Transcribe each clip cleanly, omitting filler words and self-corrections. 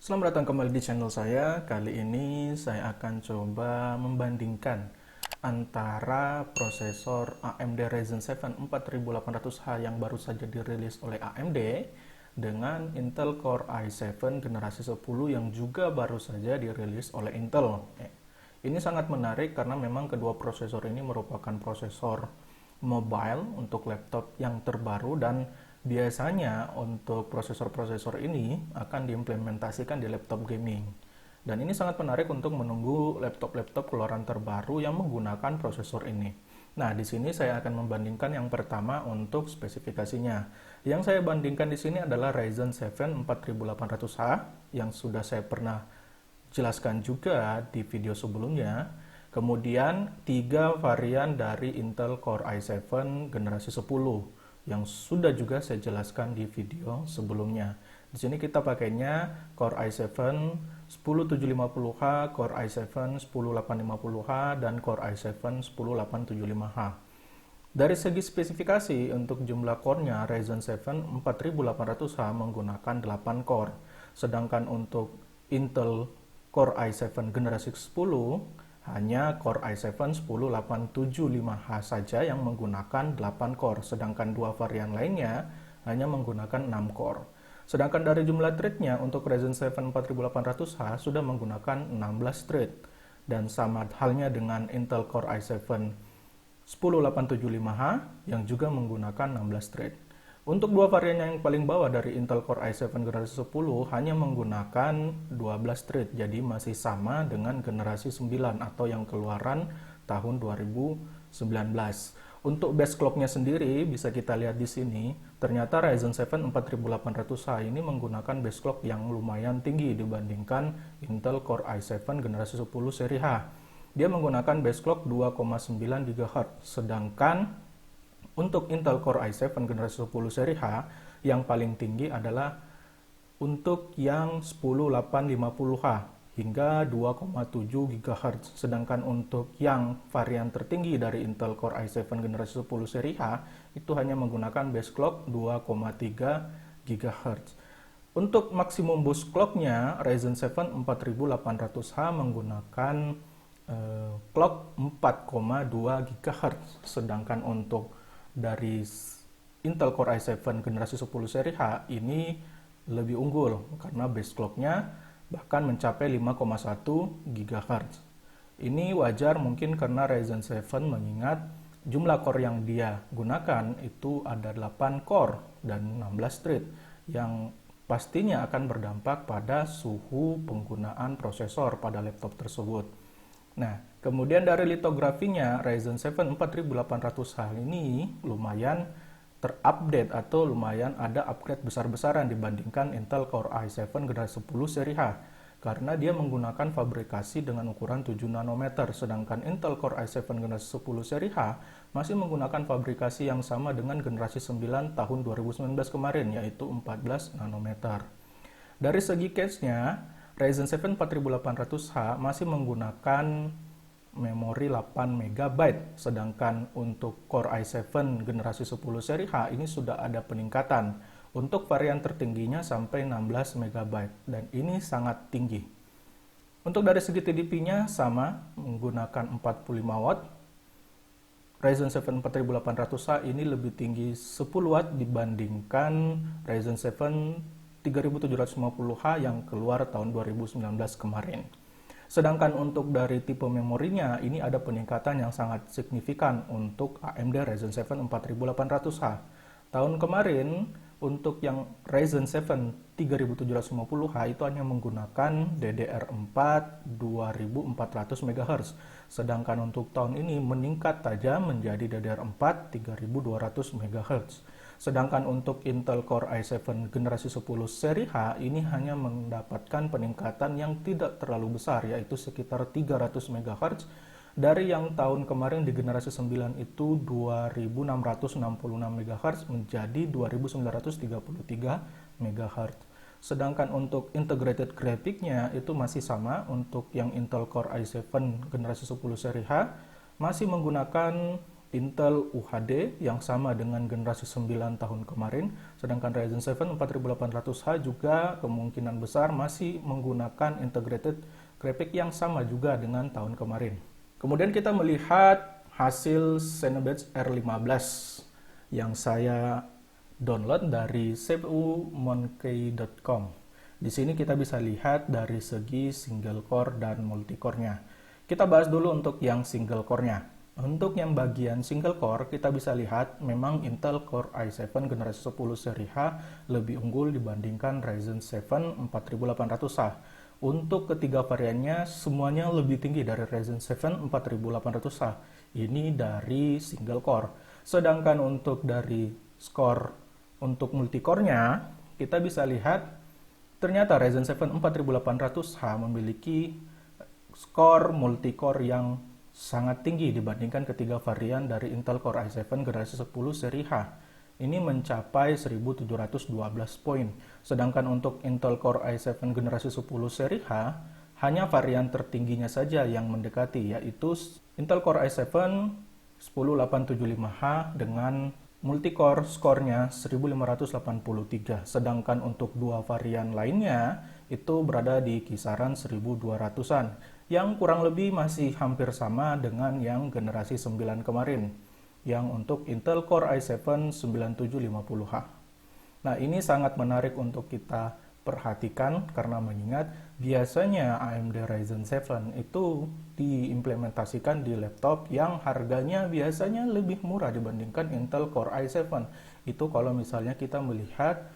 Selamat datang kembali di channel saya. Kali ini saya akan coba membandingkan antara prosesor AMD Ryzen 7 4800H yang baru saja dirilis oleh AMD dengan Intel Core i7 generasi 10 yang juga baru saja dirilis oleh Intel. Ini sangat menarik karena memang kedua prosesor ini merupakan prosesor mobile untuk laptop yang terbaru dan biasanya untuk prosesor-prosesor ini akan diimplementasikan di laptop gaming. Dan ini sangat menarik untuk menunggu laptop-laptop keluaran terbaru yang menggunakan prosesor ini. Nah, di sini saya akan membandingkan yang pertama untuk spesifikasinya. Yang saya bandingkan di sini adalah Ryzen 7 4800H yang sudah saya pernah jelaskan juga di video sebelumnya. Kemudian 3 varian dari Intel Core i7 generasi 10 yang sudah juga saya jelaskan di video sebelumnya. Di sini kita pakainya Core i7 10750H, Core i7 10850H, dan Core i7 10875H. Dari segi spesifikasi, untuk jumlah core-nya Ryzen 7 4800H menggunakan 8 core. Sedangkan untuk Intel Core i7 generasi 10 hanya Core i7 10875H saja yang menggunakan 8 core, sedangkan dua varian lainnya hanya menggunakan 6 core. Sedangkan dari jumlah thread-nya untuk Ryzen 7 4800H sudah menggunakan 16 thread, dan sama halnya dengan Intel Core i7 10875H yang juga menggunakan 16 thread. Untuk dua varian yang paling bawah dari Intel Core i7 generasi 10 hanya menggunakan 12 thread, jadi masih sama dengan generasi 9 atau yang keluaran tahun 2019. Untuk base clock-nya sendiri bisa kita lihat di sini, ternyata Ryzen 7 4800H ini menggunakan base clock yang lumayan tinggi dibandingkan Intel Core i7 generasi 10 seri H. Dia menggunakan base clock 2,9 GHz, sedangkan untuk Intel Core i7 generasi 10 seri H, yang paling tinggi adalah untuk yang 10850H hingga 2,7 GHz. Sedangkan untuk yang varian tertinggi dari Intel Core i7 generasi 10 seri H, itu hanya menggunakan base clock 2,3 GHz. Untuk maksimum boost clock-nya, Ryzen 7 4800H menggunakan clock 4,2 GHz. Sedangkan untuk dari Intel Core i7 generasi 10 seri H ini lebih unggul karena base clock-nya bahkan mencapai 5,1 GHz. Ini wajar mungkin karena Ryzen 7 mengingat jumlah core yang dia gunakan itu ada 8 core dan 16 thread yang pastinya akan berdampak pada suhu penggunaan prosesor pada laptop tersebut. Nah, kemudian dari litografinya, Ryzen 7 4800H ini lumayan terupdate atau lumayan ada upgrade besar-besaran dibandingkan Intel Core i7 generasi 10 seri H, karena dia menggunakan fabrikasi dengan ukuran 7 nanometer, sedangkan Intel Core i7 generasi 10 seri H masih menggunakan fabrikasi yang sama dengan generasi 9 tahun 2019 kemarin, yaitu 14 nanometer. Dari segi cache-nya, Ryzen 7 4800H masih menggunakan memori 8 MB, sedangkan untuk Core i7 generasi 10 seri H ini sudah ada peningkatan untuk varian tertingginya sampai 16 MB, dan ini sangat tinggi. Untuk dari segi TDP-nya sama, menggunakan 45 watt. Ryzen 7 4800H ini lebih tinggi 10 watt dibandingkan Ryzen 7 3750H yang keluar tahun 2019 kemarin. Sedangkan untuk dari tipe memorinya, ini ada peningkatan yang sangat signifikan untuk AMD Ryzen 7 4800H. Tahun kemarin, untuk yang Ryzen 7 3750H itu hanya menggunakan DDR4 2400 MHz. Sedangkan untuk tahun ini meningkat tajam menjadi DDR4 3200 MHz. Sedangkan untuk Intel Core i7 generasi 10 seri H ini hanya mendapatkan peningkatan yang tidak terlalu besar, yaitu sekitar 300 MHz dari yang tahun kemarin di generasi 9 itu 2666 MHz menjadi 2933 MHz. Sedangkan untuk integrated graphicnya itu masih sama. Untuk yang Intel Core i7 generasi 10 seri H masih menggunakan Intel UHD yang sama dengan generasi 9 tahun kemarin, sedangkan Ryzen 7 4800H juga kemungkinan besar masih menggunakan integrated graphic yang sama juga dengan tahun kemarin. Kemudian kita melihat hasil Cinebench R15 yang saya download dari cpumonkey.com. Di sini kita bisa lihat dari segi single core dan multi core-nya. Kita bahas dulu untuk yang single core-nya. Untuk yang bagian single core, kita bisa lihat memang Intel Core i7 generasi 10 seri H lebih unggul dibandingkan Ryzen 7 4800H. Untuk ketiga variannya, semuanya lebih tinggi dari Ryzen 7 4800H. Ini dari single core. Sedangkan untuk dari skor untuk multicore-nya, kita bisa lihat ternyata Ryzen 7 4800H memiliki skor multicore yang sangat tinggi dibandingkan ketiga varian dari Intel Core i7 generasi 10 seri H. Ini mencapai 1712 poin. Sedangkan untuk Intel Core i7 generasi 10 seri H, hanya varian tertingginya saja yang mendekati, yaitu Intel Core i7 10875H dengan multicore skornya 1583. Sedangkan untuk dua varian lainnya itu berada di kisaran 1200-an, yang kurang lebih masih hampir sama dengan yang generasi 9 kemarin, yang untuk Intel Core i7 9750H. Nah, ini sangat menarik untuk kita perhatikan karena mengingat biasanya AMD Ryzen 7 itu diimplementasikan di laptop yang harganya biasanya lebih murah dibandingkan Intel Core i7. Itu kalau misalnya kita melihat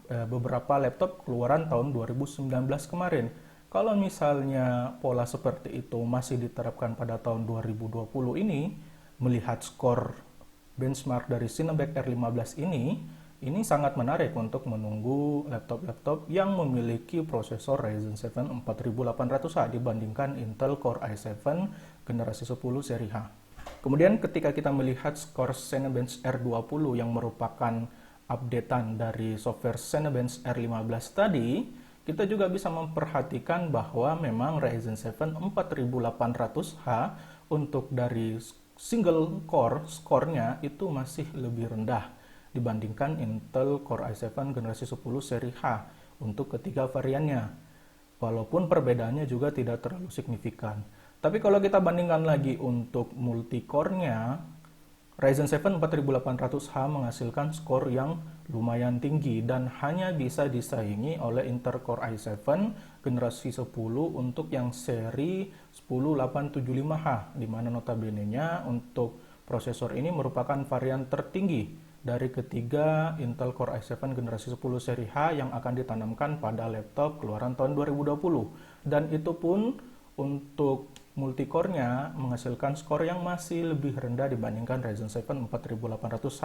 beberapa laptop keluaran tahun 2019 kemarin. Kalau misalnya pola seperti itu masih diterapkan pada tahun 2020 ini, melihat skor benchmark dari Cinebench R15 ini sangat menarik untuk menunggu laptop-laptop yang memiliki prosesor Ryzen 7 4800H dibandingkan Intel Core i7 generasi 10 seri H. Kemudian ketika kita melihat skor Cinebench R20 yang merupakan updatean dari software Cinebench R15 tadi, kita juga bisa memperhatikan bahwa memang Ryzen 7 4800H untuk dari single core skornya itu masih lebih rendah dibandingkan Intel Core i7 generasi 10 seri H untuk ketiga variannya. Walaupun perbedaannya juga tidak terlalu signifikan. Tapi kalau kita bandingkan lagi untuk multi-core-nya, Ryzen 7 4800H menghasilkan skor yang lumayan tinggi dan hanya bisa disaingi oleh Intel Core i7 generasi 10 untuk yang seri 10875H, di mana notabene-nya untuk prosesor ini merupakan varian tertinggi dari ketiga Intel Core i7 generasi 10 seri H yang akan ditanamkan pada laptop keluaran tahun 2020. Dan itu pun untuk multicore-nya menghasilkan skor yang masih lebih rendah dibandingkan Ryzen 7 4800H.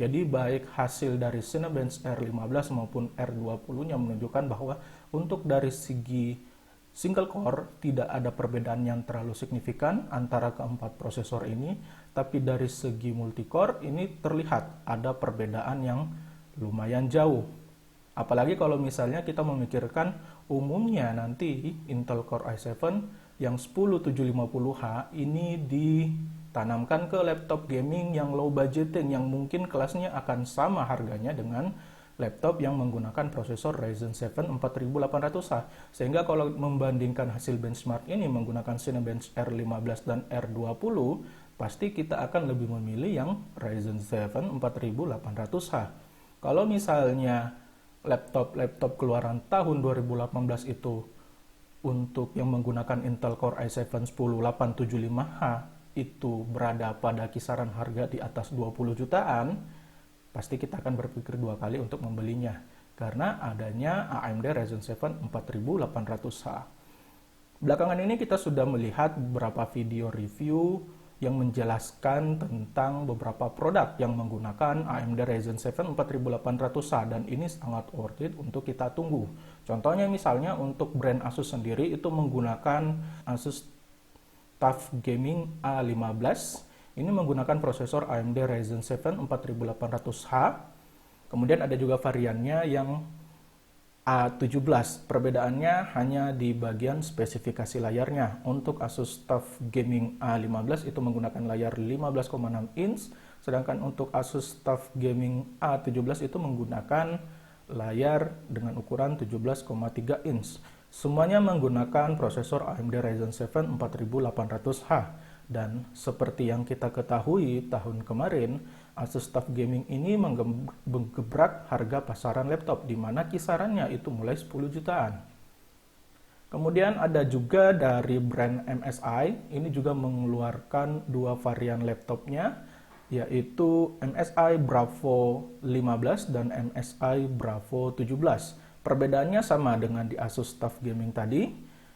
Jadi baik hasil dari Cinebench R15 maupun R20-nya menunjukkan bahwa untuk dari segi single core tidak ada perbedaan yang terlalu signifikan antara keempat prosesor ini, tapi dari segi multicore ini terlihat ada perbedaan yang lumayan jauh. Apalagi kalau misalnya kita memikirkan umumnya nanti Intel Core i7 yang 10750H ini ditanamkan ke laptop gaming yang low budgeting yang mungkin kelasnya akan sama harganya dengan laptop yang menggunakan prosesor Ryzen 7 4800H. Sehingga kalau membandingkan hasil benchmark ini menggunakan Cinebench R15 dan R20, pasti kita akan lebih memilih yang Ryzen 7 4800H. Kalau misalnya laptop keluaran tahun 2018 itu untuk yang menggunakan Intel Core i7 10875H itu berada pada kisaran harga di atas 20 jutaan, pasti kita akan berpikir dua kali untuk membelinya karena adanya AMD Ryzen 7 4800H. Belakangan ini kita sudah melihat beberapa video review yang menjelaskan tentang beberapa produk yang menggunakan AMD Ryzen 7 4800H dan ini sangat worth it untuk kita tunggu. Contohnya misalnya untuk brand Asus sendiri itu menggunakan Asus TUF Gaming A15. Ini menggunakan prosesor AMD Ryzen 7 4800H. Kemudian ada juga variannya yang A17. Perbedaannya hanya di bagian spesifikasi layarnya. Untuk Asus TUF Gaming A15 itu menggunakan layar 15,6 inch, sedangkan untuk Asus TUF Gaming A17 itu menggunakan layar dengan ukuran 17,3 inch. Semuanya menggunakan prosesor AMD Ryzen 7 4800H. Dan seperti yang kita ketahui tahun kemarin, Asus TUF Gaming ini menggebrak harga pasaran laptop, di mana kisarannya itu mulai 10 jutaan. Kemudian ada juga dari brand MSI, ini juga mengeluarkan dua varian laptopnya, yaitu MSI Bravo 15 dan MSI Bravo 17. Perbedaannya sama dengan di Asus TUF Gaming tadi,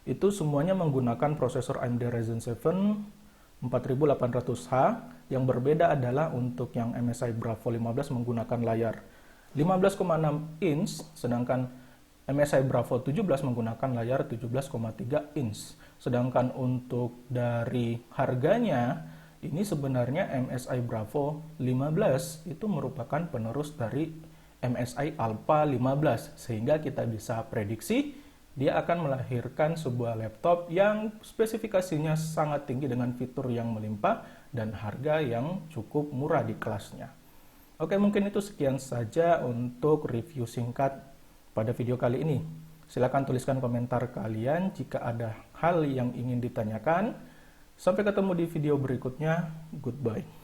itu semuanya menggunakan prosesor AMD Ryzen 7 4800H. Yang berbeda adalah untuk yang MSI Bravo 15 menggunakan layar 15,6 inch, sedangkan MSI Bravo 17 menggunakan layar 17,3 inch. Sedangkan untuk dari harganya, ini sebenarnya MSI Bravo 15 itu merupakan penerus dari MSI Alpha 15, sehingga kita bisa prediksi dia akan melahirkan sebuah laptop yang spesifikasinya sangat tinggi dengan fitur yang melimpah dan harga yang cukup murah di kelasnya. Oke, mungkin itu sekian saja untuk review singkat pada video kali ini. Silahkan tuliskan komentar kalian jika ada hal yang ingin ditanyakan. Sampai ketemu di video berikutnya. Goodbye.